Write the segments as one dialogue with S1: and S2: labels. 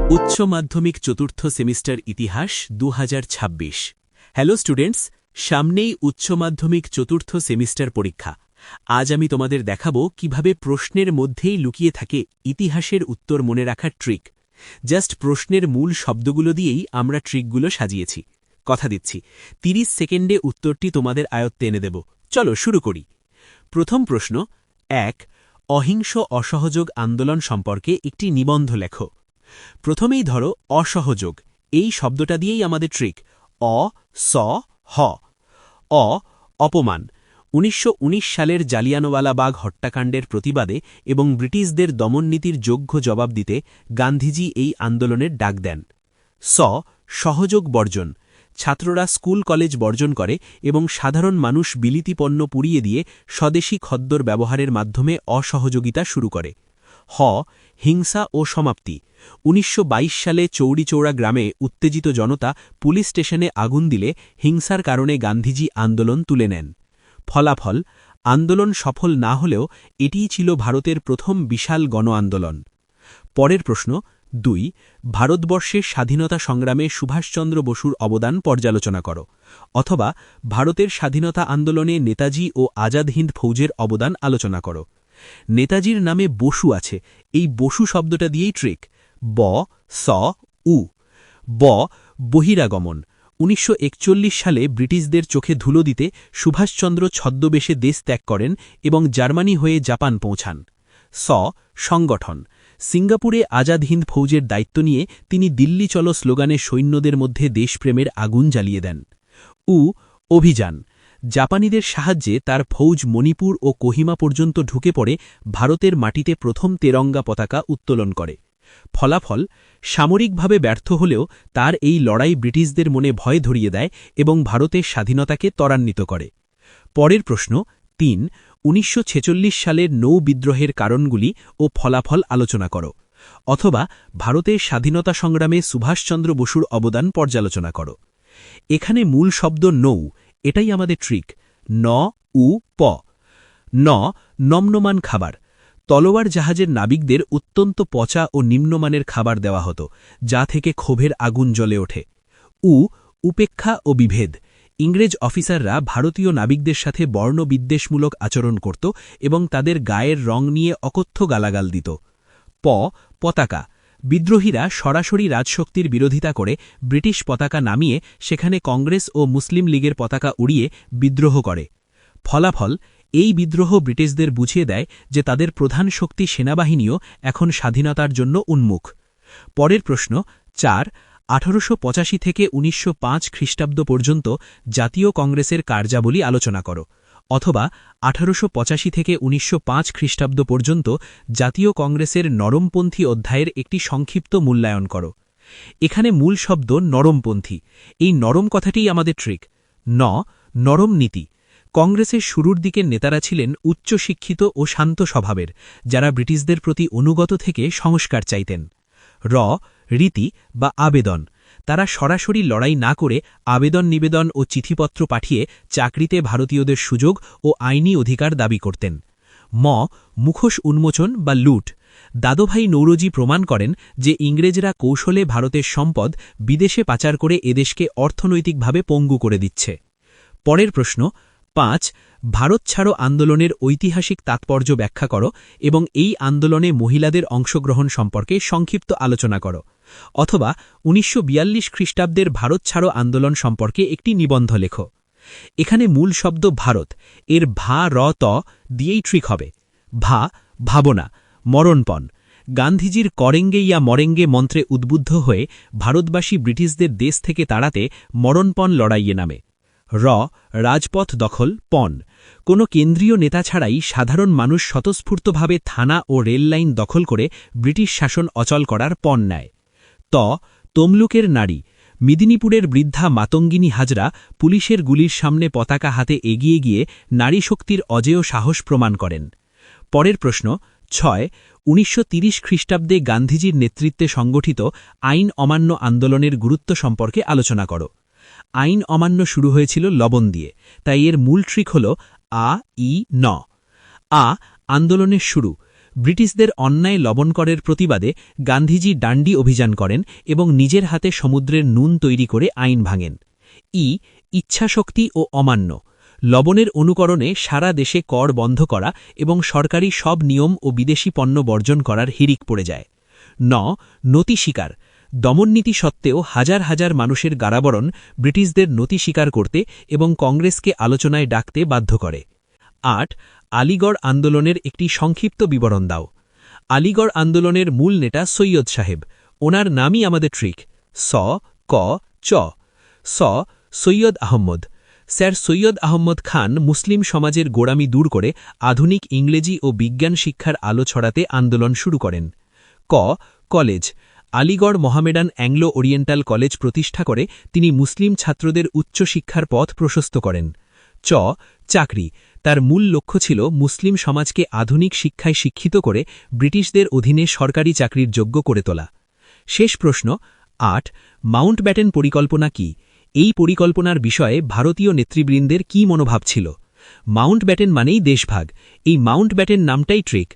S1: উচ্চ মাধ্যমিক চতুর্থ সেমিস্টার ইতিহাস 2026। হ্যালো স্টুডেন্টস, সামনেই উচ্চ মাধ্যমিক চতুর্থ সেমিস্টার পরীক্ষা। আজ আমি তোমাদের দেখাবো কিভাবে প্রশ্নের মধ্যেই লুকিয়ে থাকে ইতিহাসের উত্তর মনে রাখার ট্রিক। জাস্ট প্রশ্নের মূল শব্দগুলো দিয়েই আমরা ট্রিকগুলো সাজিয়েছি। কথা দিচ্ছি 30 সেকেন্ডে উত্তরটি তোমাদের আয়ত্তে এনে দেব। চলো শুরু করি। প্রথম প্রশ্ন 1, অহিংস অসহযোগ আন্দোলন সম্পর্কে একটি নিবন্ধ লেখো। প্রথমেই ধরো অসহযোগ, এই শব্দটা দিয়েই আমাদের ট্রিক। অপমান। 1919 সালের জালিয়ানওয়ালাবাগ হত্যাকাণ্ডের প্রতিবাদে এবং ব্রিটিশদের দমননীতির যোগ্য জবাব দিতে গান্ধীজি এই আন্দোলনের ডাক দেন। সহযোগ বর্জন। ছাত্ররা স্কুল কলেজ বর্জন করে এবং সাধারণ মানুষ বিলিতি পণ্য পুড়িয়ে দিয়ে স্বদেশী খদ্দর ব্যবহারের মাধ্যমে অসহযোগিতা শুরু করে। হিংসা ও সমাপ্তি। 1922 সালে চৌরিচৌড়া গ্রামে উত্তেজিত জনতা পুলিশ স্টেশনে আগুন দিলে হিংসার কারণে গান্ধীজি আন্দোলন তুলে নেন। ফলাফল, আন্দোলন সফল না হলেও এটিই ছিল ভারতের প্রথম বিশাল গণ আন্দোলন। পরের প্রশ্ন 2, ভারতবর্ষের স্বাধীনতা সংগ্রামে সুভাষচন্দ্র বসুর অবদান পর্যালোচনা করো, অথবা ভারতের স্বাধীনতা আন্দোলনে নেতাজি ও আজাদ হিন্দ ফৌজের অবদান আলোচনা করো। নেতাজির নামে বসু আছে, এই বসু শব্দটা দিয়েই ট্রিক। বহিরাগমন। 1941 সালে ব্রিটিশদের চোখে ধুলো দিতে সুভাষচন্দ্র ছদ্মবেশে দেশ ত্যাগ করেন এবং জার্মানি হয়ে জাপান পৌঁছান। সংগঠন। সিঙ্গাপুরে আজাদ হিন্দ ফৌজের দায়িত্ব নিয়ে তিনি দিল্লি চলো স্লোগানে সৈন্যদের মধ্যে দেশপ্রেমের আগুন জ্বালিয়ে দেন। অভিযান। জাপানিদের সাহায্যে তার ফৌজ মণিপুর ও কোহিমা পর্যন্ত ঢুকে পড়ে ভারতের মাটিতে প্রথম তেরঙ্গা পতাকা উত্তোলন করে। ফলাফল, সামরিকভাবে ব্যর্থ হলেও তার এই লড়াই ব্রিটিশদের মনে ভয় ধরিয়ে দেয় এবং ভারতের স্বাধীনতাকে ত্বরান্বিত করে। পরের প্রশ্ন 3, 1946 সালের নৌ বিদ্রোহের কারণগুলি ও ফলাফল আলোচনা করো, অথবা ভারতের স্বাধীনতা সংগ্রামে সুভাষচন্দ্র বসুর অবদান পর্যালোচনা করো। এখানে মূল শব্দ নৌ, এটাই আমাদের ট্রিক। নম্নমান খাবার। তলোয়ার জাহাজের নাবিকদের অত্যন্ত পচা ও নিম্নমানের খাবার দেওয়া হতো, যা থেকে ক্ষোভের আগুন জ্বলে ওঠে। উপেক্ষা ও বিভেদ। ইংরেজ অফিসাররা ভারতীয় নাবিকদের সাথে বর্ণবিদ্বেষমূলক আচরণ করত এবং তাদের গায়ের রং নিয়ে অকথ্য গালাগাল দিত। পতাকা। বিদ্রোহীরা সরাসরি রাজশক্তির বিরোধিতা করে ব্রিটিশ পতাকা নামিয়ে সেখানে কংগ্রেস ও মুসলিম লীগের পতাকা উড়িয়ে বিদ্রোহ করে। ফলাফল, এই বিদ্রোহ ব্রিটিশদের বুঝিয়ে দেয় যে তাদের প্রধান শক্তি সেনাবাহিনীও এখন স্বাধীনতার জন্য উন্মুখ। পরের প্রশ্ন 4, 1885 থেকে 1905 খ্রিস্টাব্দ পর্যন্ত জাতীয় কংগ্রেসের কার্যাবলী আলোচনা করো, অথবা 1885 থেকে 1905 খ্রিস্টাব্দ পর্যন্ত জাতীয় কংগ্রেসের নরমপন্থী অধ্যায়ের একটি সংক্ষিপ্ত মূল্যায়ন করো। এখানে মূল শব্দ নরমপন্থী, এই নরম কথাটিই আমাদের ট্রিক। নরম নীতি। কংগ্রেসের শুরুর দিকের নেতারা ছিলেন উচ্চশিক্ষিত ও শান্ত স্বভাবের, যারা ব্রিটিশদের প্রতি অনুগত থেকে সংস্কার চাইতেন। রীতি বা আবেদন। তারা সরাসরি লড়াই না করে আবেদন নিবেদন ও চিঠিপত্র পাঠিয়ে চাকরিতে ভারতীয়দের সুযোগ ও আইনি অধিকার দাবি করতেন। মুখোশ উন্মোচন বা লুট। দাদোভাই নৌরোজি প্রমাণ করেন যে ইংরেজরা কৌশলে ভারতের সম্পদ বিদেশে পাচার করে এদেশকে অর্থনৈতিকভাবে পঙ্গু করে দিচ্ছে। পরের প্রশ্ন 5, ভারত ছাড়ো আন্দোলনের ঐতিহাসিক তাৎপর্য ব্যাখ্যা করো এবং এই আন্দোলনে মহিলাদের অংশগ্রহণ সম্পর্কে সংক্ষিপ্ত আলোচনা করো, অথবা 1942 খ্রিস্টাব্দের ভারত ছাড়ো আন্দোলন সম্পর্কে একটি নিবন্ধ লেখো। এখানে মূল শব্দ ভারত, এর দিয়েই ট্রিক হবে। ভাবনা, মরণপণ। গান্ধীজির করেঙ্গে ইয়া মরেঙ্গে মন্ত্রে উদ্বুদ্ধ হয়ে ভারতবাসী ব্রিটিশদের দেশ থেকে তাড়াতে মরণপণ লড়াইয়ে নামে। রাজপথ দখল, কোনো কেন্দ্রীয় নেতা ছাড়াই সাধারণ মানুষ স্বতঃস্ফূর্তভাবে থানা ও রেল লাইন দখল করে ব্রিটিশ শাসন অচল করার পণ নেয়। তমলুকের নারী। মেদিনীপুরের বৃদ্ধা মাতঙ্গিনী হাজরা পুলিশের গুলির সামনে পতাকা হাতে এগিয়ে গিয়ে নারী শক্তির অজেয় সাহস প্রমাণ করেন। পরের প্রশ্ন 6, 1930 খ্রিস্টাব্দে গান্ধীজির নেতৃত্বে সংগঠিত আইন অমান্য আন্দোলনের গুরুত্ব সম্পর্কে আলোচনা করো। আইন অমান্য শুরু হয়েছিল লবণ দিয়ে, তাই এর মূল ট্রিক হল আ আন্দোলনের শুরু। ব্রিটিশদের অন্যায় লবণকরের প্রতিবাদে গান্ধীজি ডান্ডি অভিযান করেন এবং নিজের হাতে সমুদ্রের নুন তৈরি করে আইন ভাঙেন। ইচ্ছাশক্তি ও অমান্য, লবণের অনুকরণে সারা দেশে কর বন্ধ করা এবং সরকারি সব নিয়ম ও বিদেশি পণ্য বর্জন করার হিড়িক পড়ে যায়। নতি স্বীকার, দমননীতি সত্ত্বেও হাজার হাজার মানুষের গাড়াবরণ ব্রিটিশদের নতি স্বীকার করতে এবং কংগ্রেসকে আলোচনায় ডাকতে বাধ্য করে। আলিগড় আন্দোলনের একটি সংক্ষিপ্ত বিবরণ দাও। আলিগড় আন্দোলনের মূল নেতা সৈয়দ সাহেব, ওনার নামই আমাদের ট্রিক। সৈয়দ আহম্মদ। স্যার সৈয়দ আহম্মদ খান মুসলিম সমাজের গোড়ামি দূর করে আধুনিক ইংরেজি ও বিজ্ঞান শিক্ষার আলো ছড়াতে আন্দোলন শুরু করেন। College, Aligarh Mohammedan Anglo oriental college প্রতিষ্ঠা করে তিনি মুসলিম ছাত্রদের উচ্চশিক্ষার পথ প্রশস্ত করেন। চাকরি, তার মূল লক্ষ্য ছিল মুসলিম সমাজকে আধুনিক শিক্ষায় শিক্ষিত করে ব্রিটিশদের অধীনে সরকারি চাকরির যোগ্য করে তোলা। শেষ প্রশ্ন। মাউন্টব্যাটেন পরিকল্পনা কি? এই পরিকল্পনার বিষয়ে ভারতীয় নেতৃবৃন্দের কী মনোভাব ছিল? মাউন্টব্যাটেন মানেই দেশভাগ, এই মাউন্টব্যাটেন নামটাই ট্রিক।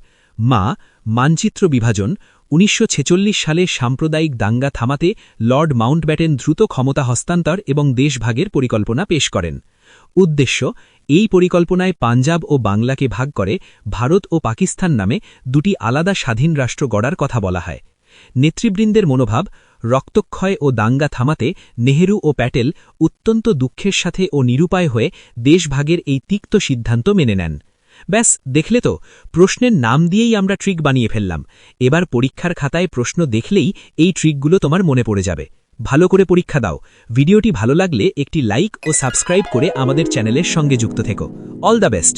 S1: মানচিত্র বিভাজন, ১৯৪৬ সালে সাম্প্রদায়িক দাঙ্গা থামাতে লর্ড মাউন্টব্যাটেন দ্রুত ক্ষমতা হস্তান্তর এবং দেশভাগের পরিকল্পনা পেশ করেন। উদ্দেশ্য, এই পরিকল্পনায় পাঞ্জাব ও বাংলাকে ভাগ করে ভারত ও পাকিস্তান নামে দুটি আলাদা স্বাধীন রাষ্ট্র গড়ার কথা বলা হয়। নেতৃবৃন্দের মনোভাব, রক্তক্ষয় ও দাঙ্গা থামাতে নেহেরু ও প্যাটেল অত্যন্ত দুঃখের সাথে ও নিরুপায় হয়ে দেশভাগের এই তিক্ত সিদ্ধান্ত মেনে নেন। ব্যাস, দেখলে তো, প্রশ্নের নাম দিয়েই আমরা ট্রিক বানিয়ে ফেললাম। এবার পরীক্ষার খাতায় প্রশ্ন দেখলেই এই ট্রিকগুলো তোমার মনে পড়ে যাবে। ভালো করে পরীক্ষা দাও। ভিডিওটি ভালো লাগলে একটি লাইক ও সাবস্ক্রাইব করে আমাদের চ্যানেলের সঙ্গে যুক্ত থেকো। All the best.